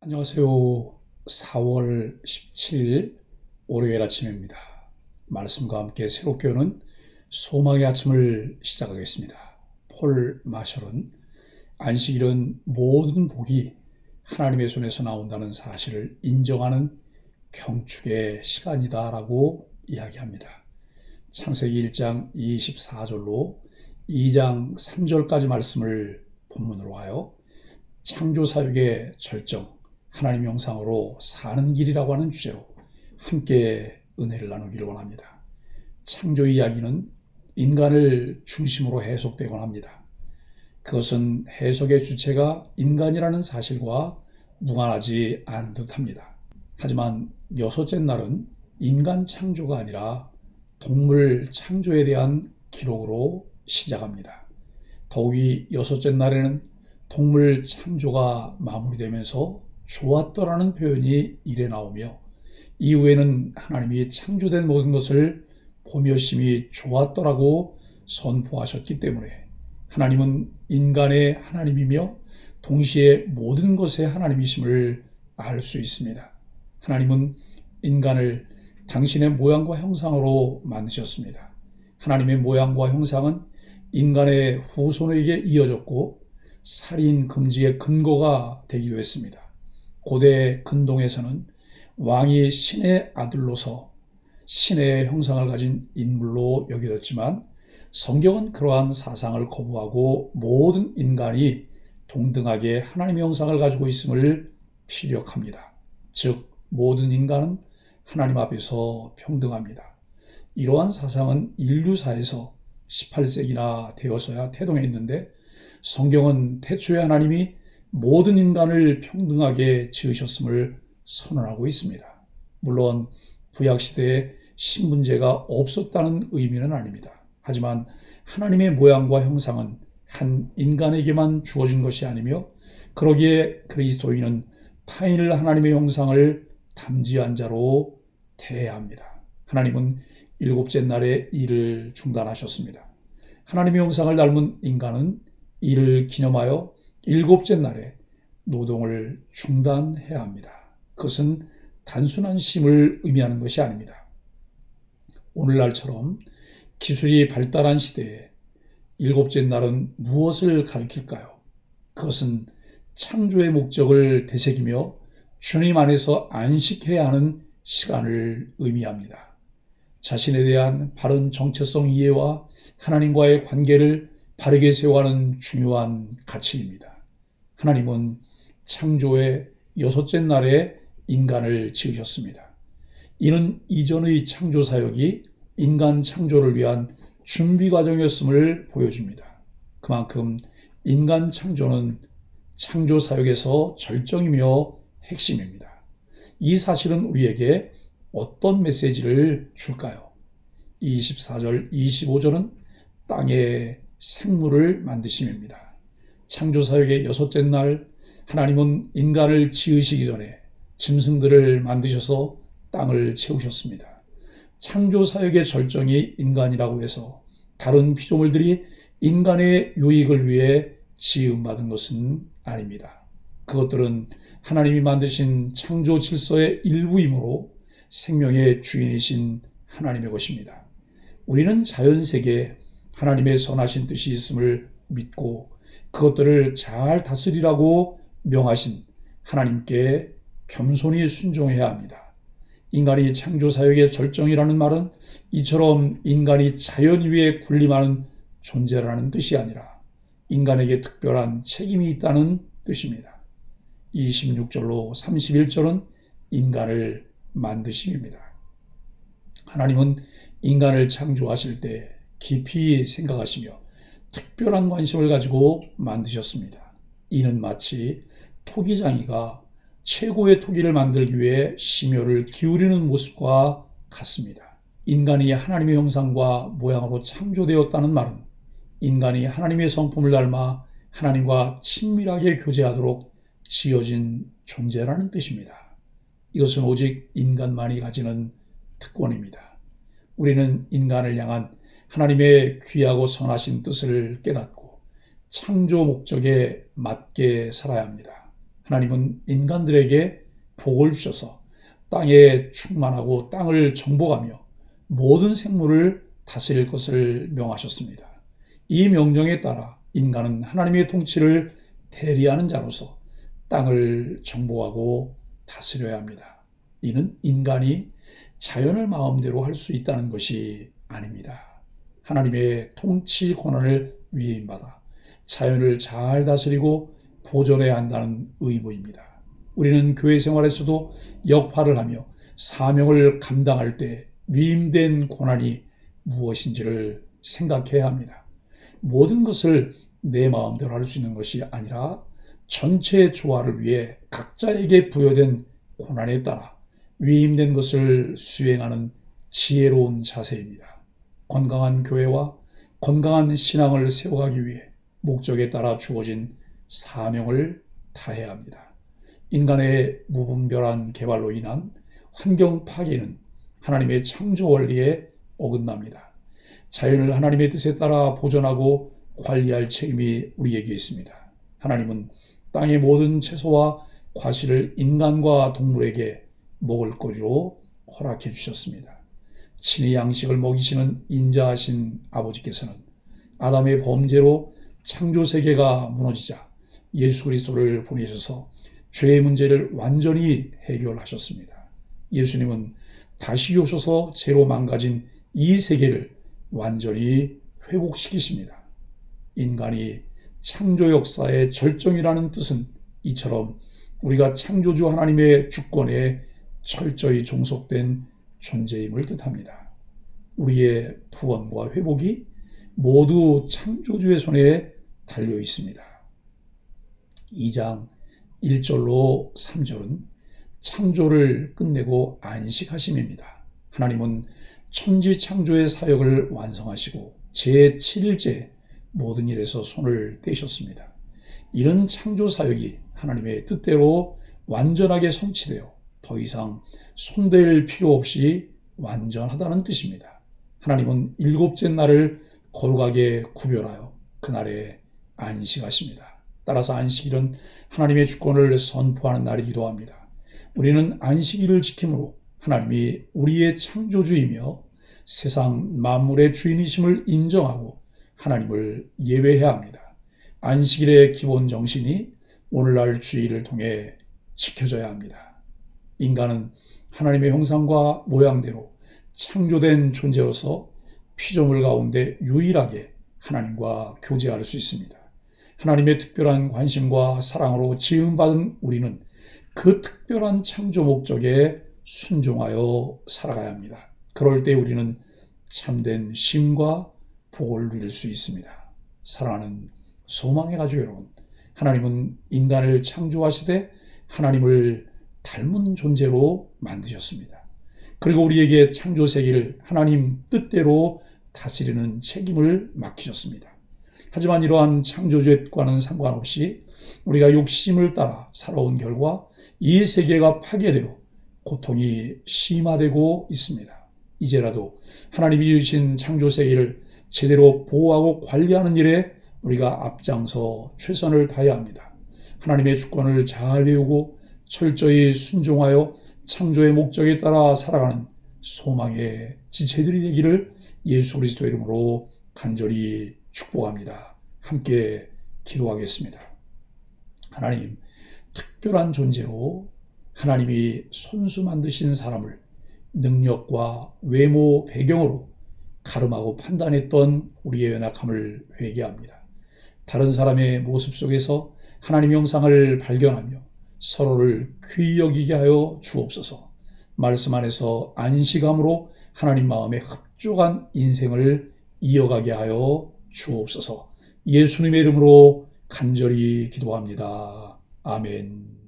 안녕하세요. 4월 17일 월요일 아침입니다. 말씀과 함께 새롭게 오는 소망의 아침을 시작하겠습니다. 폴 마셜은 안식일은 모든 복이 하나님의 손에서 나온다는 사실을 인정하는 경축의 시간이다라고 이야기합니다. 창세기 1장 24절로 2장 3절까지 말씀을 본문으로 하여 창조사역의 절정, 하나님의 형상으로 사는 길이라고 하는 주제로 함께 은혜를 나누기를 원합니다. 창조 이야기는 인간을 중심으로 해석되곤 합니다. 그것은 해석의 주체가 인간이라는 사실과 무관하지 않은 듯합니다. 하지만 여섯째 날은 인간 창조가 아니라 동물 창조에 대한 기록으로 시작합니다. 더욱이 여섯째 날에는 동물 창조가 마무리되면서 좋았더라는 표현이 이래 나오며 이후에는 하나님이 창조된 모든 것을 보며 심히 좋았더라고 선포하셨기 때문에 하나님은 인간의 하나님이며 동시에 모든 것의 하나님이심을 알 수 있습니다. 하나님은 인간을 당신의 모양과 형상으로 만드셨습니다. 하나님의 모양과 형상은 인간의 후손에게 이어졌고 살인 금지의 근거가 되기도 했습니다. 고대 근동에서는 왕이 신의 아들로서 신의 형상을 가진 인물로 여겨졌지만 성경은 그러한 사상을 거부하고 모든 인간이 동등하게 하나님의 형상을 가지고 있음을 피력합니다. 즉 모든 인간은 하나님 앞에서 평등합니다. 이러한 사상은 인류사에서 18세기나 되어서야 태동했는데 성경은 태초에 하나님이 모든 인간을 평등하게 지으셨음을 선언하고 있습니다. 물론 구약시대에 신분제가 없었다는 의미는 아닙니다. 하지만 하나님의 모양과 형상은 한 인간에게만 주어진 것이 아니며 그러기에 그리스도인은 타인을 하나님의 형상을 담지한 자로 대해야 합니다. 하나님은 일곱째 날에 일을 중단하셨습니다. 하나님의 형상을 닮은 인간은 이를 기념하여 일곱째 날에 노동을 중단해야 합니다. 그것은 단순한 쉼을 의미하는 것이 아닙니다. 오늘날처럼 기술이 발달한 시대에 일곱째 날은 무엇을 가리킬까요? 그것은 창조의 목적을 되새기며 주님 안에서 안식해야 하는 시간을 의미합니다. 자신에 대한 바른 정체성 이해와 하나님과의 관계를 바르게 세워가는 중요한 가치입니다. 하나님은 창조의 여섯째 날에 인간을 지으셨습니다. 이는 이전의 창조 사역이 인간 창조를 위한 준비 과정이었음을 보여줍니다. 그만큼 인간 창조는 창조 사역에서 절정이며 핵심입니다. 이 사실은 우리에게 어떤 메시지를 줄까요? 24절, 25절은 땅의 생물을 만드심입니다. 창조사역의 여섯째 날 하나님은 인간을 지으시기 전에 짐승들을 만드셔서 땅을 채우셨습니다. 창조사역의 절정이 인간이라고 해서 다른 피조물들이 인간의 유익을 위해 지음받은 것은 아닙니다. 그것들은 하나님이 만드신 창조 질서의 일부이므로 생명의 주인이신 하나님의 것입니다. 우리는 자연세계에 하나님의 선하신 뜻이 있음을 믿고 그것들을 잘 다스리라고 명하신 하나님께 겸손히 순종해야 합니다. 인간이 창조사역의 절정이라는 말은 이처럼 인간이 자연 위에 군림하는 존재라는 뜻이 아니라 인간에게 특별한 책임이 있다는 뜻입니다. 26절로 31절은 인간을 만드심입니다. 하나님은 인간을 창조하실 때 깊이 생각하시며 특별한 관심을 가지고 만드셨습니다. 이는 마치 토기장이가 최고의 토기를 만들기 위해 심혈을 기울이는 모습과 같습니다. 인간이 하나님의 형상과 모양으로 창조되었다는 말은 인간이 하나님의 성품을 닮아 하나님과 친밀하게 교제하도록 지어진 존재라는 뜻입니다. 이것은 오직 인간만이 가지는 특권입니다. 우리는 인간을 향한 하나님의 귀하고 선하신 뜻을 깨닫고 창조 목적에 맞게 살아야 합니다. 하나님은 인간들에게 복을 주셔서 땅에 충만하고 땅을 정복하며 모든 생물을 다스릴 것을 명하셨습니다. 이 명령에 따라 인간은 하나님의 통치를 대리하는 자로서 땅을 정복하고 다스려야 합니다. 이는 인간이 자연을 마음대로 할 수 있다는 것이 아닙니다. 하나님의 통치 권한을 위임받아 자연을 잘 다스리고 보존해야 한다는 의무입니다. 우리는 교회 생활에서도 역할을 하며 사명을 감당할 때 위임된 권한이 무엇인지를 생각해야 합니다. 모든 것을 내 마음대로 할 수 있는 것이 아니라 전체 조화를 위해 각자에게 부여된 권한에 따라 위임된 것을 수행하는 지혜로운 자세입니다. 건강한 교회와 건강한 신앙을 세워가기 위해 목적에 따라 주어진 사명을 다해야 합니다. 인간의 무분별한 개발로 인한 환경 파괴는 하나님의 창조 원리에 어긋납니다. 자연을 하나님의 뜻에 따라 보존하고 관리할 책임이 우리에게 있습니다. 하나님은 땅의 모든 채소와 과실을 인간과 동물에게 먹을거리로 허락해 주셨습니다. 친히 양식을 먹이시는 인자하신 아버지께서는 아담의 범죄로 창조 세계가 무너지자 예수 그리스도를 보내셔서 죄의 문제를 완전히 해결하셨습니다. 예수님은 다시 오셔서 죄로 망가진 이 세계를 완전히 회복시키십니다. 인간이 창조 역사의 절정이라는 뜻은 이처럼 우리가 창조주 하나님의 주권에 철저히 종속된 존재임을 뜻합니다. 우리의 구원과 회복이 모두 창조주의 손에 달려 있습니다. 2장 1절로 3절은 창조를 끝내고 안식하심입니다. 하나님은 천지 창조의 사역을 완성하시고 제7일째 모든 일에서 손을 떼셨습니다. 이런 창조 사역이 하나님의 뜻대로 완전하게 성취되어 더 이상 손댈 필요 없이 완전하다는 뜻입니다. 하나님은 일곱째 날을 거룩하게 구별하여 그날에 안식하십니다. 따라서 안식일은 하나님의 주권을 선포하는 날이기도 합니다. 우리는 안식일을 지킴으로 하나님이 우리의 창조주이며 세상 만물의 주인이심을 인정하고 하나님을 예배해야 합니다. 안식일의 기본 정신이 오늘날 주일을 통해 지켜져야 합니다. 인간은 하나님의 형상과 모양대로 창조된 존재로서 피조물 가운데 유일하게 하나님과 교제할 수 있습니다. 하나님의 특별한 관심과 사랑으로 지음받은 우리는 그 특별한 창조 목적에 순종하여 살아가야 합니다. 그럴 때 우리는 참된 쉼과 복을 누릴 수 있습니다. 사랑하는 소망의 가족 여러분, 하나님은 인간을 창조하시되 하나님을 닮은 존재로 만드셨습니다. 그리고 우리에게 창조 세계를 하나님 뜻대로 다스리는 책임을 맡기셨습니다. 하지만 이러한 창조주과는 상관없이 우리가 욕심을 따라 살아온 결과 이 세계가 파괴되어 고통이 심화되고 있습니다. 이제라도 하나님이 주신 창조 세계를 제대로 보호하고 관리하는 일에 우리가 앞장서 최선을 다해야 합니다. 하나님의 주권을 잘 배우고 철저히 순종하여 창조의 목적에 따라 살아가는 소망의 지체들이 되기를 예수 그리스도의 이름으로 간절히 축복합니다. 함께 기도하겠습니다. 하나님, 특별한 존재로 하나님이 손수 만드신 사람을 능력과 외모 배경으로 가름하고 판단했던 우리의 연약함을 회개합니다. 다른 사람의 모습 속에서 하나님의 형상을 발견하며 서로를 귀히 여기게 하여 주옵소서. 말씀 안에서 안식함으로 하나님 마음에 흡족한 인생을 이어가게 하여 주옵소서. 예수님의 이름으로 간절히 기도합니다. 아멘.